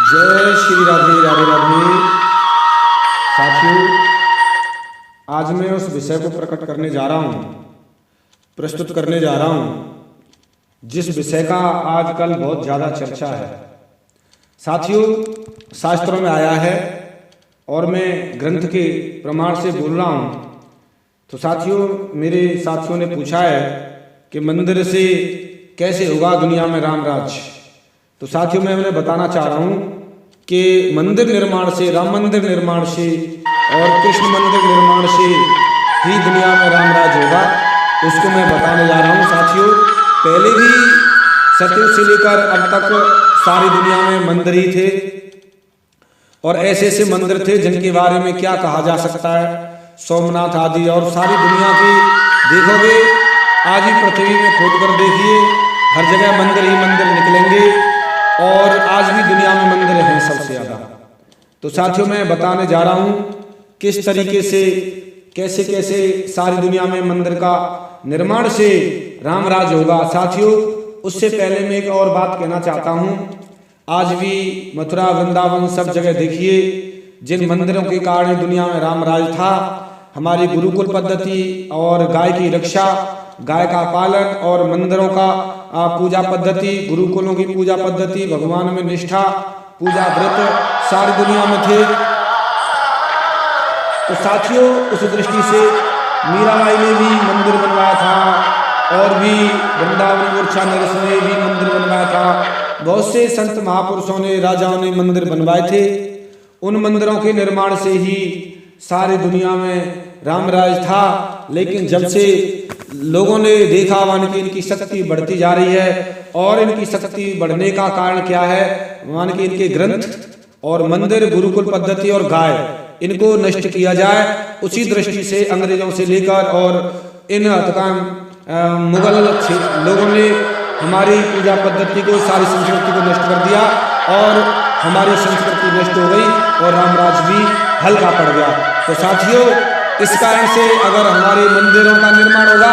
जय श्री राधे राधे राधे। साथियों, आज मैं उस विषय को प्रकट करने जा रहा हूँ, प्रस्तुत करने जा रहा हूँ, जिस विषय का आजकल बहुत ज़्यादा चर्चा है। साथियों, शास्त्रों में आया है और मैं ग्रंथ के प्रमाण से बोल रहा हूँ। तो साथियों, मेरे साथियों ने पूछा है कि मंदिर से कैसे होगा दुनिया में राम राज। तो साथियों, मैं उन्हें बताना चाह रहा हूँ कि मंदिर निर्माण से, राम मंदिर निर्माण से और कृष्ण मंदिर निर्माण से ही दुनिया में राम राज होगा। उसको मैं बताने जा रहा हूँ। साथियों, पहले भी सतयुग से लेकर अब तक सारी दुनिया में मंदिर ही थे और ऐसे ऐसे मंदिर थे जिनके बारे में क्या कहा जा सकता है। सोमनाथ आदि और सारी दुनिया की देखोगे, आज ही पृथ्वी में खोद कर देखिए, हर जगह मंदिर ही मंदिर निकलेंगे और आज भी दुनिया में मंदिर हैं सबसे ज़्यादा। तो साथियों, मैं बताने जा रहा हूँ किस तरीके से कैसे कैसे सारी दुनिया में मंदिर का निर्माण से राम राज होगा। साथियों, उससे पहले मैं एक और बात कहना चाहता हूँ। आज भी मथुरा, वृंदावन सब जगह देखिए, जिन मंदिरों के कारण दुनिया में राम राज था, हमारी गुरुकुल पद्धति और गाय की रक्षा, गाय का पालन और मंदिरों का पूजा पद्धति, गुरुकुलों की पूजा पद्धति, भगवान में निष्ठा, पूजा व्रत सारी दुनिया में थे। तो साथियों, उस दृष्टि से मीराबाई ने भी मंदिर बनवाया था और भी वृंदावन मूर्छा नरस ने भी मंदिर बनवाया था। बहुत से संत महापुरुषों ने, राजाओं ने मंदिर बनवाए थे। उन मंदिरों के निर्माण से ही सारी दुनिया में राम राज था। लेकिन जब से लोगों ने देखा मान कि इनकी शक्ति बढ़ती जा रही है और इनकी शक्ति बढ़ने का कारण क्या है, मान कि इनके ग्रंथ और मंदिर, गुरुकुल पद्धति और गाय, इनको नष्ट किया जाए, उसी दृष्टि से अंग्रेजों से लेकर और इन मुगल लोगों ने हमारी पूजा पद्धति को, सारी संस्कृति को नष्ट कर दिया और हमारी संस्कृति नष्ट हो गई और रामराज भी हल्का पड़ गया। तो साथियों, इस कारण से अगर हमारे मंदिरों का निर्माण होगा,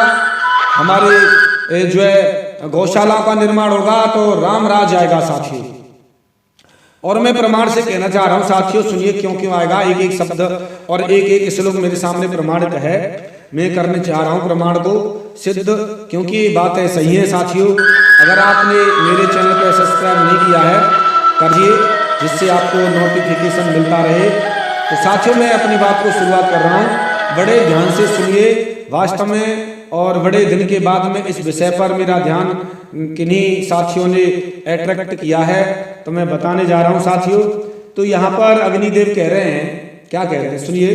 हमारे जो है गौशाला का निर्माण होगा, तो राम राज आएगा साथियों। और मैं प्रमाण से कहना चाह रहा हूं साथियों, सुनिए क्यों क्यों आएगा। एक एक शब्द और एक एक श्लोक मेरे सामने प्रमाणित है। मैं करने चाह रहा हूं प्रमाण को सिद्ध, क्योंकि बातें सही है। साथियों, अगर आपने मेरे चैनल पर सब्सक्राइब नहीं किया है, करिए, जिससे आपको नोटिफिकेशन मिलता रहे। तो साथियों, मैं अपनी बात को शुरुआत कर रहा हूँ, बड़े ध्यान से सुनिए वास्तव में। और बड़े दिन के बाद में इस विषय पर मेरा ध्यान किन्हीं साथियों ने अट्रैक्ट किया है, तो मैं बताने जा रहा हूं साथियों। तो यहाँ पर अग्निदेव कह रहे हैं, क्या कह रहे हैं सुनिए।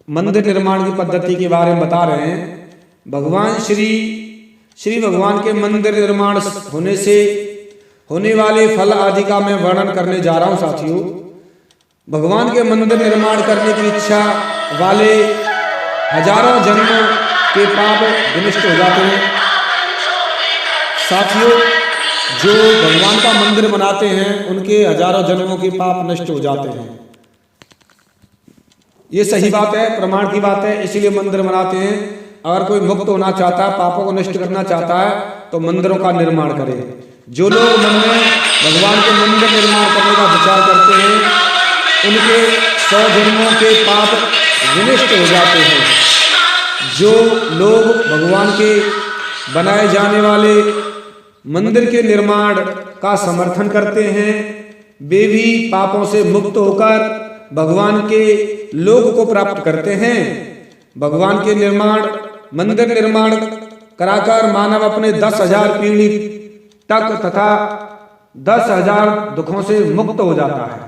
मंदिर निर्माण की पद्धति के बारे में बता रहे हैं। भगवान श्री भगवान के मंदिर निर्माण होने से होने वाले फल आदि का मैं वर्णन करने जा रहा हूं साथियों। भगवान के मंदिर निर्माण करने की इच्छा वाले हजारों जन्मों के पाप विनष्ट हो जाते हैं। साथियों, जो भगवान का मंदिर बनाते हैं, उनके हजारों जन्मों के पाप नष्ट हो जाते हैं। ये सही बात है, प्रमाण की बात है, इसीलिए मंदिर बनाते हैं। अगर कोई मुक्त होना चाहता है, पापों को नष्ट करना चाहता है, तो मंदिरों का निर्माण करे। जो लोग मन में भगवान के मंदिर निर्माण करने का विचार करते हैं, उनके 100 जन्मों के पाप विनष्ट हो जाते हैं। जो लोग भगवान के बनाए जाने वाले मंदिर के निर्माण का समर्थन करते हैं, वे भी पापों से मुक्त होकर भगवान के लोक को प्राप्त करते हैं। भगवान के मंदिर निर्माण कराकर मानव अपने 10,000 पीढ़ी तक तथा 10,000 दुखों से मुक्त हो जाता है।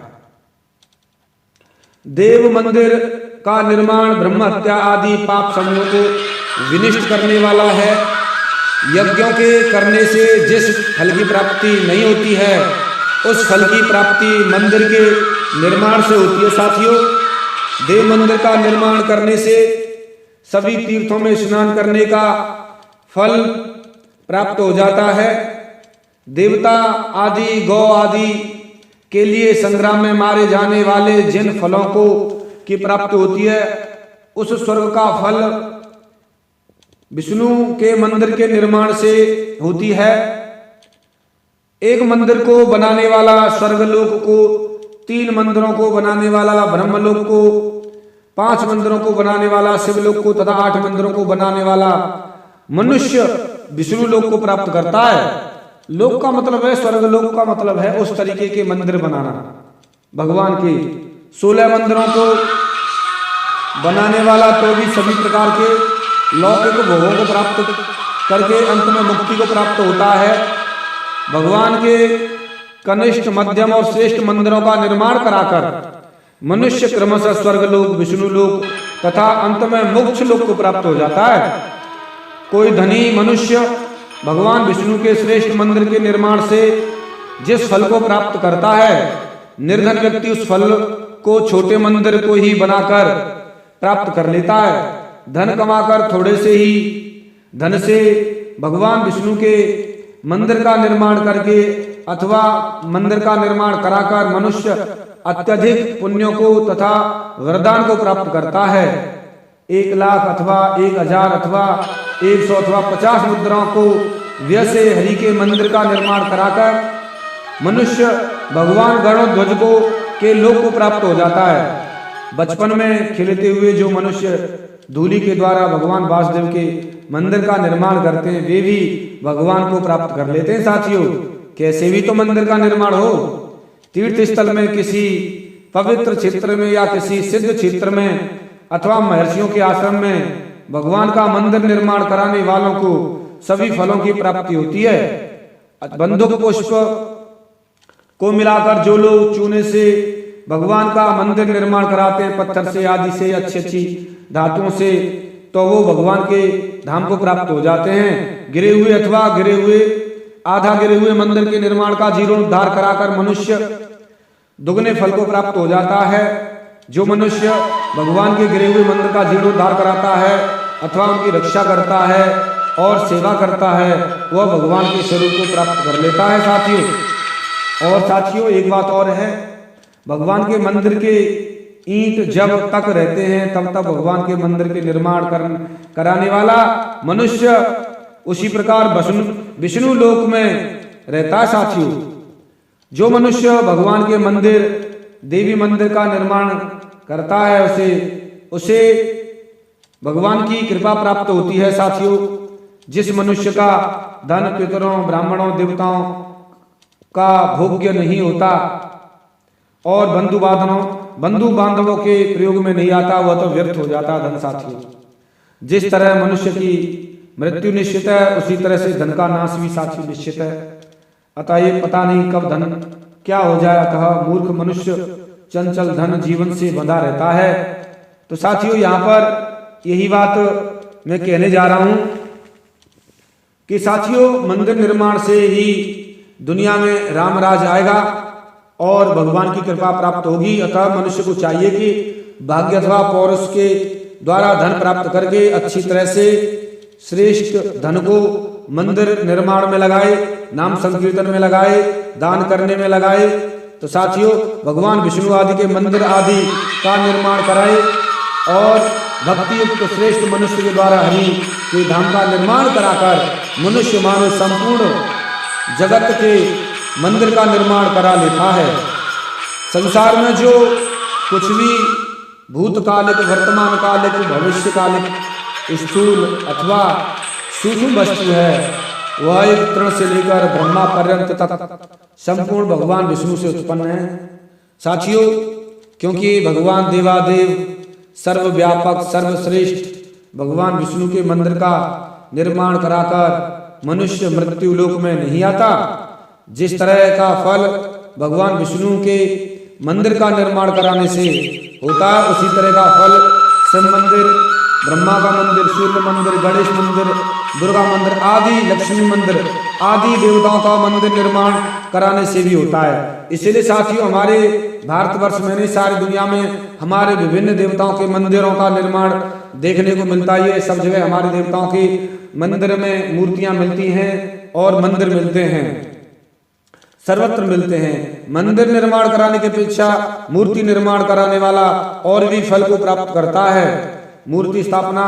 देव मंदिर का निर्माण ब्रह्म हत्या आदि पाप समूहों को विनष्ट करने वाला है। यज्ञों के करने से जिस फल की प्राप्ति नहीं होती है, उस फल की प्राप्ति मंदिर के निर्माण से होती है। साथियों, देव मंदिर का निर्माण करने से सभी तीर्थों में स्नान करने का फल प्राप्त हो जाता है। देवता आदि, गौ आदि के लिए संग्राम में मारे जाने वाले जिन फलों को की प्राप्ति होती है, उस स्वर्ग का फल विष्णु के मंदिर के निर्माण से होती है। एक मंदिर को बनाने वाला स्वर्गलोक को, 3 मंदिरों को बनाने वाला ब्रह्मलोक को, 5 मंदिरों को बनाने वाला शिवलोक को तथा 8 मंदिरों को बनाने वाला मनुष्य विष्णु लोक को प्राप्त करता है। लोक का मतलब है, स्वर्गलोक का मतलब है उस तरीके के मंदिर बनाना। भगवान के 16 मंदिरों को बनाने वाला तो भी सभी प्रकार के लौकिक भोगों को प्राप्त करके अंत में मुक्ति को प्राप्त होता है। भगवान के कनिष्ठ, मध्यम और श्रेष्ठ मंदिरों का निर्माण कराकर मनुष्य क्रमशः स्वर्गलोक, विष्णु लोक तथा अंत में मोक्ष लोक को प्राप्त हो जाता है। कोई धनी मनुष्य भगवान विष्णु के श्रेष्ठ मंदिर के निर्माण से जिस फल को प्राप्त करता है, निर्धन व्यक्ति उस फल को छोटे मंदिर को ही बनाकर प्राप्त कर लेता है। धन कमाकर थोड़े से ही धन से भगवान विष्णु के मंदिर का निर्माण करके अथवा मंदिर का निर्माण कराकर मनुष्य अत्यधिक पुण्यों को तथा वरदान को प्राप्त करता है। 1 लाख अथवा 1000 अथवा 100 अथवा 50 मुद्राओं को व्यय से हरि के मंदिर का निर्माण कराकर मनुष्य भगवान गरुड़ध्वज को के लोक को प्राप्त हो जाता है। बचपन में खेलते हुए जो मनुष्य धूलि के द्वारा भगवान वासुदेव के मंदिर का निर्माण करते हैं, वे भी भगवान को प्राप्त कर लेते हैं। साथियों, कैसे भी तो मंदिर का निर्माण हो, तीर्थ स्थल में, किसी पवित्र क्षेत्र में या किसी सिद्ध क्षेत्र में अथवा महर्षियों के आश्रम में भगवान का मंदिर निर्माण कराने वालों को सभी फलों की प्राप्ति होती है। बंधुक पुष्प को मिलाकर जो लोग चूने से भगवान का मंदिर निर्माण कराते हैं, पत्थर से आदि से, अच्छी अच्छी धातुओं से, तो वो भगवान के धाम को प्राप्त हो जाते हैं। गिरे हुए अथवा आधा गिरे हुए मंदिर के निर्माण का जीर्णोद्धार कराकर मनुष्य दुगने फल को प्राप्त हो जाता है। जो मनुष्य भगवान के गिरे हुए मंदिर का जीर्णोद्धार कराता है अथवा उनकी रक्षा करता है और सेवा करता है, वह भगवान के स्वरूप को प्राप्त कर लेता है। साथियों, एक बात और है, भगवान के मंदिर के ईंट जब तक रहते हैं तब तक भगवान के मंदिर के निर्माण कराने वाला मनुष्य उसी प्रकार विष्णु लोक में रहता है। साथियों, जो मनुष्य भगवान के मंदिर, देवी मंदिर का निर्माण करता है, उसे भगवान की कृपा प्राप्त होती है। साथियों, जिस मनुष्य का धन पितरों, ब्राह्मणों, देवताओं का भोग्य नहीं होता और बंधु बांधवों के प्रयोग में नहीं आता, वह तो व्यर्थ हो जाता धन। साथियों, जिस तरह मनुष्य की मृत्यु निश्चित है, उसी तरह से धन का नाश भी साथियों निश्चित है। अतः ये पता नहीं कब धन क्या हो जाए, अतः मूर्ख मनुष्य चंचल धन जीवन से बंधा रहता है। तो साथियों, यहाँ पर यही बात मैं कहने जा रहा हूं कि साथियों, मंदिर निर्माण से ही दुनिया में राम राज आएगा और भगवान की कृपा प्राप्त होगी। अतः मनुष्य को चाहिए कि भाग्य अथवा पौरुष के द्वारा धन प्राप्त करके अच्छी तरह से श्रेष्ठ धन को मंदिर निर्माण में लगाए, नाम संकीर्तन में लगाए, दान करने में लगाए। तो साथियों, भगवान विष्णु आदि के मंदिर आदि का निर्माण कराए और भक्ति युक्त श्रेष्ठ मनुष्य के द्वारा हरि के धाम का निर्माण कराकर मनुष्य मानव संपूर्ण जगत के मंदिर का निर्माण करा लेता है। संसार में जो कुछ भी भूतकालिक, वर्तमान कालिक, भविष्यकालिक, स्थूल अथवा सूक्ष्म वस्तु है, वह एक तृण से लेकर ब्रह्मा पर्यंत तक संपूर्ण भगवान विष्णु से उत्पन्न है। साथियों, क्योंकि भगवान देवादेव, सर्वव्यापक, सर्वश्रेष्ठ भगवान विष्णु के मंदिर का निर्माण कराकर मनुष्य मृत्यु लोक में नहीं आता। जिस तरह का फल भगवान विष्णु के मंदिर का निर्माण कराने से होता है, उसी तरह का फल शिव मंदिर, ब्रह्मा का मंदिर, सूर्य मंदिर, गणेश मंदिर, दुर्गा मंदिर आदि, लक्ष्मी मंदिर आदि देवताओं का मंदिर निर्माण कराने से भी होता है। इसलिए साथियों, हमारे भारतवर्ष में नहीं, सारी दुनिया में हमारे विभिन्न देवताओं के मंदिरों का निर्माण देखने को मिलता है। सब जगह हमारे देवताओं के मंदिर में मूर्तियां मिलती हैं और मंदिर मिलते हैं, सर्वत्र मिलते हैं। मंदिर निर्माण कराने की अपेक्षा मूर्ति निर्माण कराने वाला और भी फल को प्राप्त करता है। मूर्ति स्थापना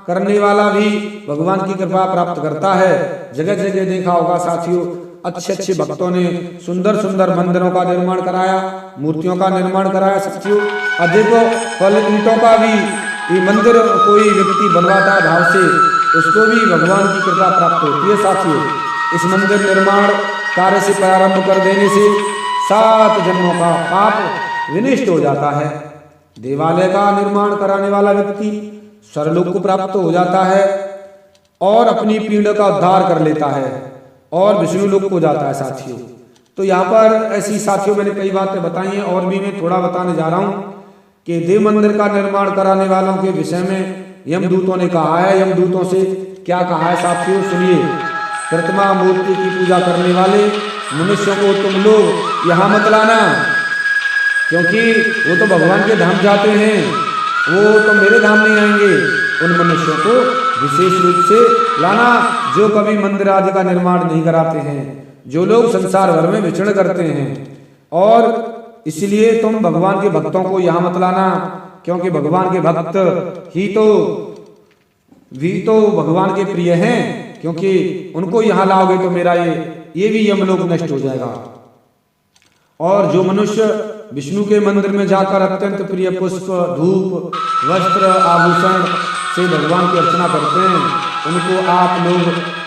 करने वाला भी भगवान की कृपा प्राप्त करता है। जगह जगह देखा होगा साथियों, अच्छे अच्छे भक्तों ने सुंदर सुंदर मंदिरों का निर्माण कराया, मूर्तियों का निर्माण कराया साथियों। अब देखो फल ईंटों का भी ये मंदिर कोई व्यक्ति बनवाता है भाव से, उसको भी भगवान की कृपा प्राप्त होती है साथियों। इस मंदिर निर्माण कार्य से प्रारंभ कर देने से 7 जन्मों का पाप विनष्ट हो जाता है। देवालय का निर्माण कराने वाला व्यक्ति स्वर्गलोक को प्राप्त हो जाता है और अपनी पीड़ा का उद्धार कर लेता है और विष्णु लोक को जाता है साथियों। तो यहाँ पर ऐसी साथियों मैंने कई बातें बताई हैं और भी मैं थोड़ा बताने जा रहा हूँ कि देव मंदिर का निर्माण कराने वालों के विषय में यमदूतों ने कहा है। यमदूतों से क्या कहा है साथियों, सुनिए। प्रतिमा मूर्ति की पूजा करने वाले मनुष्यों को तुम लोग यहाँ मत लाना, क्योंकि वो तो भगवान के धाम जाते हैं, वो तो मेरे धाम नहीं आएंगे। उन मनुष्यों को विशेष रूप से लाना जो कभी मंदिर आदि का निर्माण नहीं कराते हैं, जो लोग संसार भर में विचरण करते हैं। और इसलिए तुम भगवान के भक्तों को यहाँ मत लाना, क्योंकि भगवान के भक्त ही तो भगवान के प्रिय हैं, क्योंकि उनको यहाँ लाओगे तो मेरा ये भी यमलोक नष्ट हो जाएगा। और जो मनुष्य विष्णु के मंदिर में जाकर अत्यंत प्रिय पुष्प, धूप, वस्त्र, आभूषण से भगवान की अर्चना करते हैं, उनको आप लोग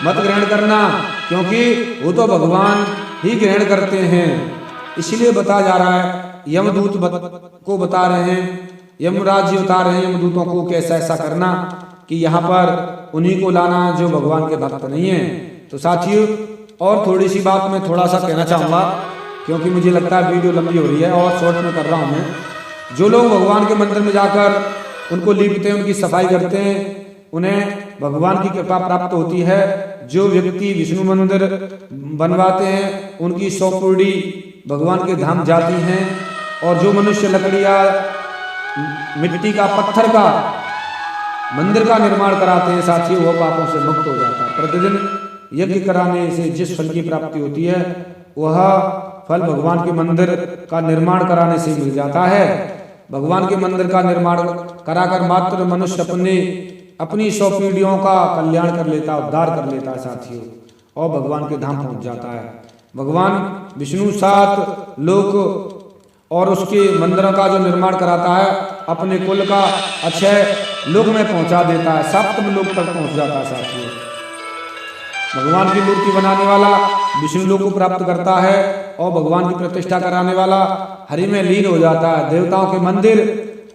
मत ग्रहण करना, क्योंकि वो तो भगवान ही ग्रहण करते हैं। इसलिए बता जा रहा है, यमदूत को बता रहे हैं, यमराज जी बता रहे हैं यमदूतों को कैसा ऐसा करना कि यहाँ पर उन्हीं को लाना जो भगवान के भक्त नहीं है। तो साथियों और थोड़ी सी बात मैं थोड़ा सा कहना चाहूँगा, क्योंकि मुझे लगता है वीडियो लंबी हो रही है और शॉर्ट में कर रहा हूँ मैं। जो लोग भगवान के मंदिर में जाकर उनको लीपते हैं, उनकी सफाई करते हैं, उन्हें भगवान की कृपा प्राप्त होती है। जो व्यक्ति विष्णु मंदिर बनवाते हैं उनकी 100 पीढ़ी भगवान के धाम जाती हैं। और जो मनुष्य लकड़ियाँ, मिट्टी का, पत्थर का मंदिर का निर्माण कराते हैं साथियों, वो पापों से मुक्त हो जाता है। प्रतिदिन यज्ञ कराने से जिस फल की प्राप्ति होती है वह फल भगवान के मंदिर का निर्माण कराने से मिल जाता है। भगवान के मंदिर का निर्माण कराकर मात्र मनुष्य अपनी 100 पीढ़ियों का कल्याण कर लेता, उद्धार कर लेता है साथियों, और भगवान के धाम पहुंच जाता है। भगवान विष्णु 7 लोक और उसके मंदिरों का जो निर्माण कराता है, अपने कुल का अक्षय लोक में पहुंचा देता है, 7वें लोक तक पहुंच जाता है साथियों। भगवान की मूर्ति बनाने वाला विष्णु लोक को प्राप्त करता है और भगवान की प्रतिष्ठा कराने वाला हरि में लीन हो जाता है। देवताओं के मंदिर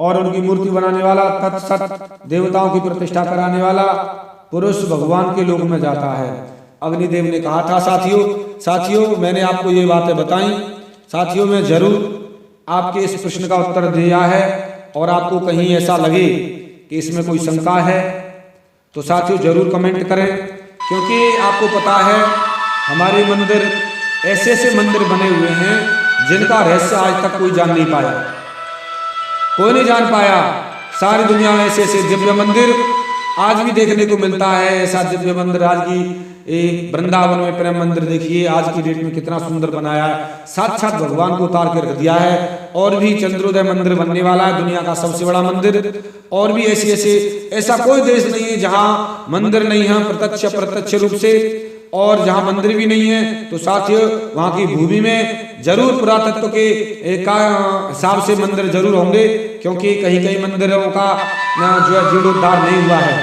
और उनकी मूर्ति बनाने वाला, तत्सत देवताओं की प्रतिष्ठा कराने वाला पुरुष भगवान के लोक में जाता है। अग्निदेव ने कहा था साथियों मैंने आपको ये बातें बताई। साथियों मैं जरूर आपके इस प्रश्न का उत्तर दिया है, और आपको कहीं ऐसा लगे कि इसमें कोई शंका है तो साथियों जरूर कमेंट करें, क्योंकि आपको पता है हमारे मंदिर ऐसे ऐसे मंदिर बने हुए हैं जिनका रहस्य आज तक कोई जान नहीं पाया, कोई नहीं जान पाया। सारी दुनिया में ऐसे ऐसे दिव्य मंदिर आज भी देखने को मिलता है। ऐसा दिव्य मंदिर आज की वृंदावन में प्रेम मंदिर देखिए, आज की डेट में कितना सुंदर बनाया है, साक्षात भगवान को उतार के रख दिया है। और भी चंद्रोदय मंदिर बनने वाला है, दुनिया का सबसे बड़ा मंदिर। और भी ऐसा कोई देश नहीं है जहां मंदिर नहीं है प्रत्यक्ष रूप से, और जहां मंदिर भी नहीं है तो साथियों वहां की भूमि में जरूर पुरातत्व के हिसाब से मंदिर जरूर होंगे, क्योंकि कहीं कहीं मंदिरों का जो है जीर्णोद्धार नहीं हुआ है,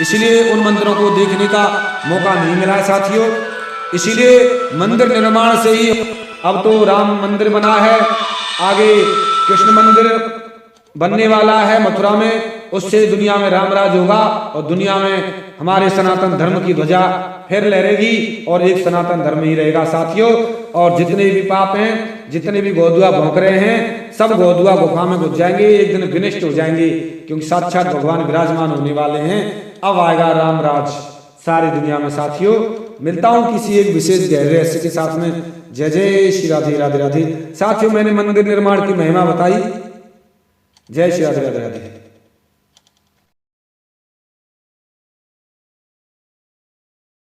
इसलिए उन मंदिरों को देखने का मौका नहीं मिला है साथियों। इसीलिए मंदिर निर्माण से ही अब तो राम मंदिर बना है, आगे कृष्ण मंदिर बनने वाला है मथुरा में, उससे दुनिया में रामराज होगा और दुनिया में हमारे सनातन धर्म की ध्वजा फिर लहरेगी और एक सनातन धर्म ही रहेगा साथियों। और जितने भी पाप हैं, जितने भी गौधुआ भौंक रहे हैं, सब गौधुआ गुफा में घुस जाएंगे, एक दिन विनष्ट हो जाएंगे, क्योंकि साक्षात भगवान विराजमान होने वाले हैं। अब आएगा रामराज सारी दुनिया में साथियों। मिलता हूं किसी एक विशेष गहरे रहस्य के साथ में। जय जय श्री राधे राधे राधे। साथियों मैंने मंदिर निर्माण की महिमा बताई। जय श्री राधे राधे राधे।